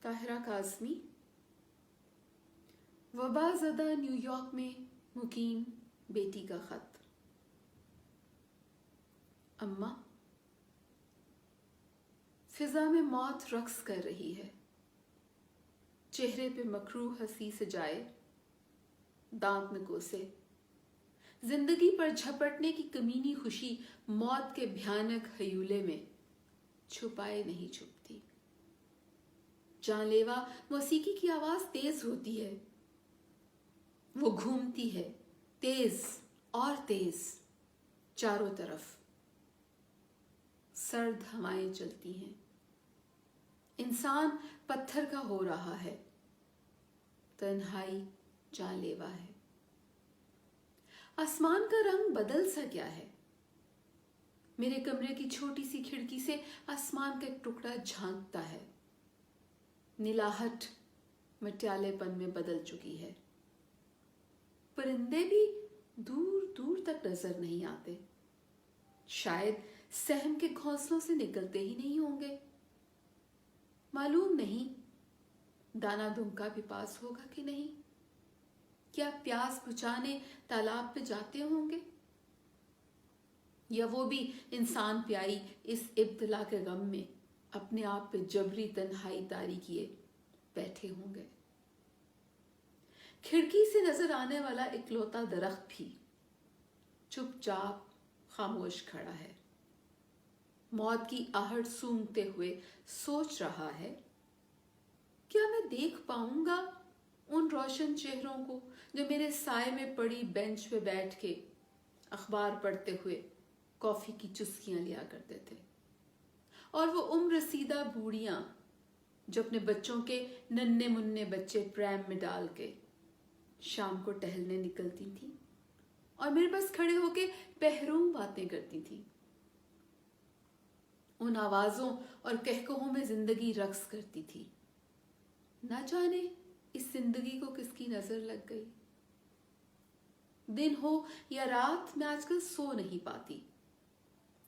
ताहिरा काज़मी। वबा ज़दा न्यूयॉर्क में मुकीम बेटी का ख़त। अम्मा, फिजा में मौत रक्स कर रही है, चेहरे पे मकरूह हंसी से जाए, दांत में कोसे। जिंदगी पर झपटने की कमीनी खुशी मौत के भयानक हयूले में छुपाए नहीं छुपती। जानलेवा मौसीकी की आवाज तेज होती है, वो घूमती है तेज और तेज चारों तरफ। सर्द हवाएं चलती हैं, इंसान पत्थर का हो रहा है, तन्हाई जानलेवा है। आसमान का रंग बदल सा गया है। मेरे कमरे की छोटी सी खिड़की से आसमान का एक टुकड़ा झांकता है। नीलाहट मटियालेपन में बदल चुकी है। परिंदे भी दूर दूर तक नजर नहीं आते, शायद सहम के घोंसलों से निकलते ही नहीं होंगे। मालूम नहीं दाना दुमका भी पास होगा कि नहीं। क्या प्यास बुझाने तालाब पे जाते होंगे, या वो भी इंसान प्याई इस इब्तिला के गम में अपने आप पे जबरी तन्हाई तारी किए बैठे होंगे। खिड़की से नजर आने वाला इकलौता दरख्त भी चुपचाप खामोश खड़ा है। मौत की आहट सूंघते हुए सोच रहा है, क्या मैं देख पाऊंगा उन रोशन चेहरों को जो मेरे साए में पड़ी बेंच पे बैठ के अखबार पढ़ते हुए कॉफी की चुस्कियां लिया करते थे, और वो उम्र रसीदा बूढ़ियां जो अपने बच्चों के नन्हे मुन्ने बच्चे प्रैम में डाल के शाम को टहलने निकलती थी और मेरे पास खड़े होके पहरों बातें करती थी। उन आवाजों और कहकहों में जिंदगी रक्स करती थी। ना जाने इस जिंदगी को किसकी नजर लग गई। दिन हो या रात, मैं आजकल सो नहीं पाती।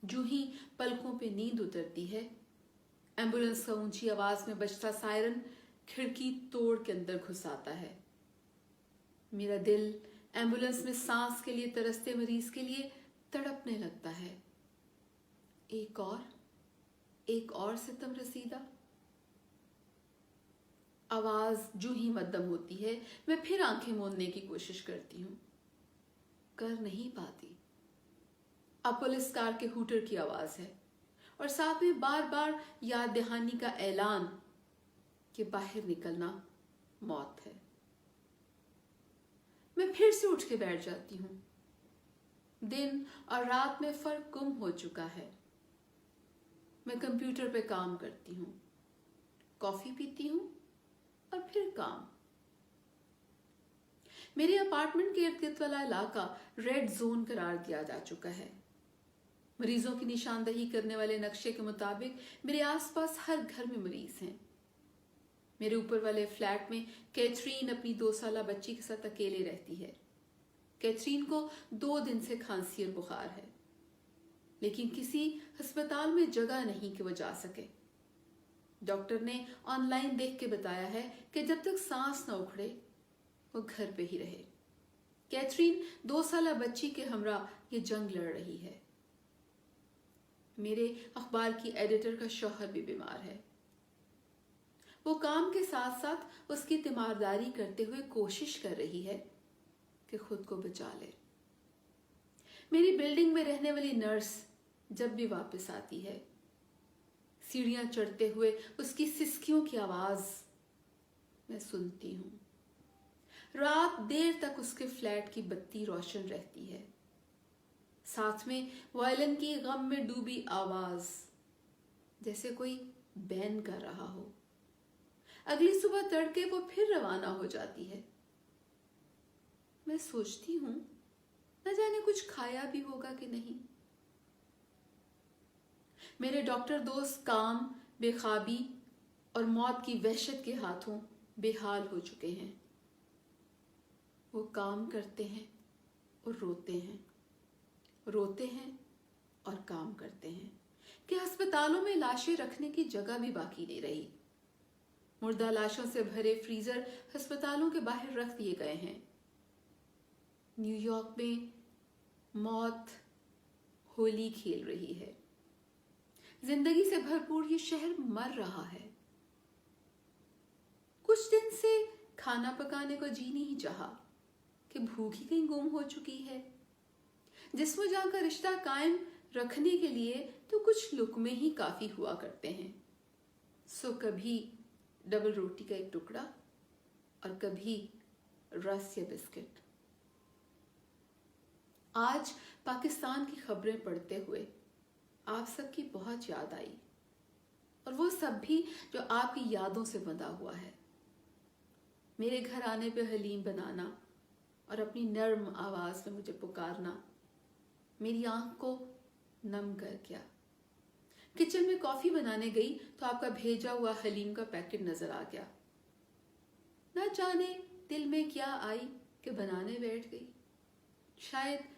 जो ही पलकों पे नींद उतरती है, एम्बुलेंस का ऊंची आवाज में बजता सायरन खिड़की तोड़ के अंदर घुस आता है। मेरा दिल एम्बुलेंस में सांस के लिए तरसते मरीज के लिए तड़पने लगता है। एक और सितम रसीदा। आवाज जो ही मद्दम होती है, मैं फिर आंखें मूंदने की कोशिश करती हूं, कर नहीं पाती। अब पुलिस कार के हूटर की आवाज है और साथ में बार बार याद दहानी का ऐलान कि बाहर निकलना मौत है। मैं फिर से उठ के बैठ जाती हूं। दिन और रात में फर्क गुम हो चुका है। मैं कंप्यूटर पे काम करती हूं, कॉफी पीती हूं और फिर काम। मेरे अपार्टमेंट के इर्द गिर्द वाला इलाका रेड जोन करार दिया जा चुका है। मरीजों की निशानदही करने वाले नक्शे के मुताबिक मेरे आसपास हर घर में मरीज हैं। मेरे ऊपर वाले फ्लैट में कैथरीन अपनी 2 साला बच्ची के साथ अकेले रहती है। कैथरीन को 2 दिन से खांसी और बुखार है, लेकिन किसी अस्पताल में जगह नहीं कि वो जा सके। डॉक्टर ने ऑनलाइन देख के बताया है कि जब तक सांस न उखड़े वो घर पे ही रहे। कैथरीन 2 साला बच्ची के हमरा ये जंग लड़ रही है। मेरे अखबार की एडिटर का शौहर भी बीमार है। वो काम के साथ साथ उसकी तीमारदारी करते हुए कोशिश कर रही है कि खुद को बचा ले। मेरी बिल्डिंग में रहने वाली नर्स जब भी वापस आती है, सीढ़ियां चढ़ते हुए उसकी सिसकियों की आवाज मैं सुनती हूं। रात देर तक उसके फ्लैट की बत्ती रोशन रहती है, साथ में वायलिन की गम में डूबी आवाज, जैसे कोई बैन कर रहा हो। अगली सुबह तड़के वो फिर रवाना हो जाती है। मैं सोचती हूं, न जाने कुछ खाया भी होगा कि नहीं। मेरे डॉक्टर दोस्त काम, बेखाबी और मौत की वहशत के हाथों बेहाल हो चुके हैं। वो काम करते हैं और रोते हैं, रोते हैं और काम करते हैं कि अस्पतालों में लाशें रखने की जगह भी बाकी नहीं रही। मुर्दा लाशों से भरे फ्रीजर अस्पतालों के बाहर रख दिए गए हैं। न्यूयॉर्क में मौत होली खेल रही है। जिंदगी से भरपूर ये शहर मर रहा है। कुछ दिन से खाना पकाने को जी नहीं चाहा कि भूख ही कहीं गुम हो चुकी है। जिस्म जान का रिश्ता कायम रखने के लिए तो कुछ लुकमे ही काफी हुआ करते हैं। सो कभी डबल रोटी का एक टुकड़ा और कभी रस या बिस्किट। आज पाकिस्तान की खबरें पढ़ते हुए आप सबकी बहुत याद आई, और वो सब भी जो आपकी यादों से बंधा हुआ है। मेरे घर आने पे हलीम बनाना और अपनी नर्म आवाज में मुझे पुकारना मेरी आंख को नम कर गया। किचन में कॉफी बनाने गई तो आपका भेजा हुआ हलीम का पैकेट नजर आ गया। ना जाने दिल में क्या आई कि बनाने बैठ गई। शायद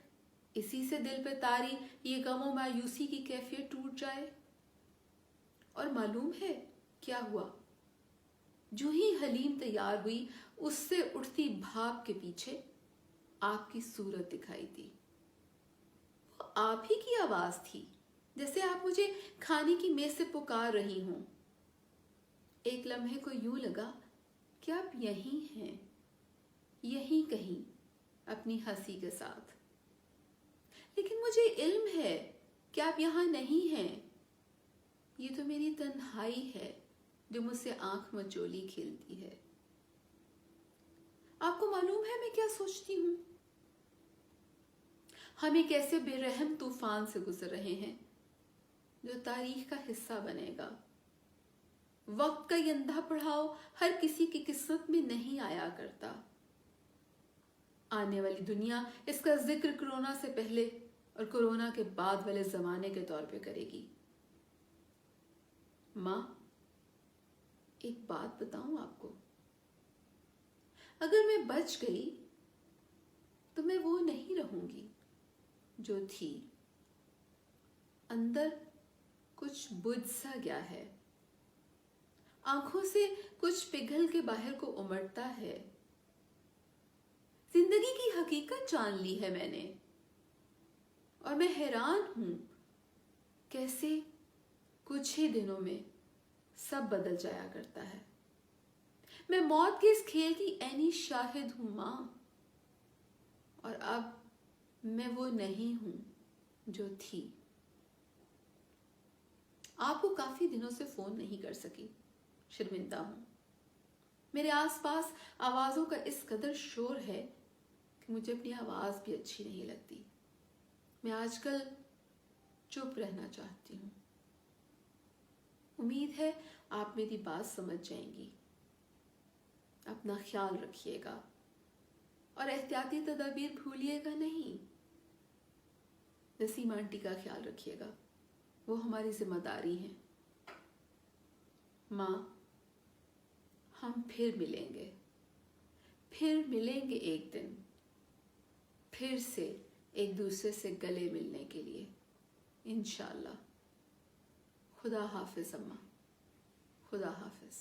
इसी से दिल पे तारी ये गमो मायूसी की कैफियत टूट जाए। और मालूम है क्या हुआ? जो ही हलीम तैयार हुई उससे उठती भाप के पीछे आपकी सूरत दिखाई दी। वो आप ही की आवाज थी, जैसे आप मुझे खाने की मेज से पुकार रही हों। एक लम्हे को यूं लगा कि आप यहीं हैं, यहीं कहीं अपनी हंसी के साथ। लेकिन मुझे इल्म है कि आप यहां नहीं हैं। ये तो मेरी तन्हाई है जो मुझसे आंख मचोली खेलती है। आपको मालूम है मैं क्या सोचती हूं? हम एक ऐसे बेरहम तूफान से गुजर रहे हैं जो तारीख का हिस्सा बनेगा। वक्त का ये अंधा पड़ाव हर किसी की किस्मत में नहीं आया करता। आने वाली दुनिया इसका जिक्र कोरोना से पहले और कोरोना के बाद वाले जमाने के तौर पे करेगी। मां, एक बात बताऊं आपको, अगर मैं बच गई तो मैं वो नहीं रहूंगी जो थी। अंदर कुछ बुझ सा गया है, आंखों से कुछ पिघल के बाहर को उमड़ता है। जिंदगी की हकीकत जान ली है मैंने, और मैं हैरान हूं कैसे कुछ ही दिनों में सब बदल जाया करता है। मैं मौत के इस खेल की ऐनी शाहिद हूं मां, और अब मैं वो नहीं हूं जो थी। आपको काफी दिनों से फोन नहीं कर सकी, शर्मिंदा हूं। मेरे आसपास आवाजों का इस कदर शोर है कि मुझे अपनी आवाज भी अच्छी नहीं लगती। मैं आजकल चुप रहना चाहती हूं। उम्मीद है आप मेरी बात समझ जाएंगी। अपना ख्याल रखिएगा और एहतियाती तदाबीर भूलिएगा नहीं। नसीम आंटी का ख्याल रखिएगा, वो हमारी जिम्मेदारी है। मां, हम फिर मिलेंगे एक दिन, फिर से एक दूसरे से गले मिलने के लिए इंशाअल्लाह। खुदा हाफिज अम्मा, खुदा हाफिज।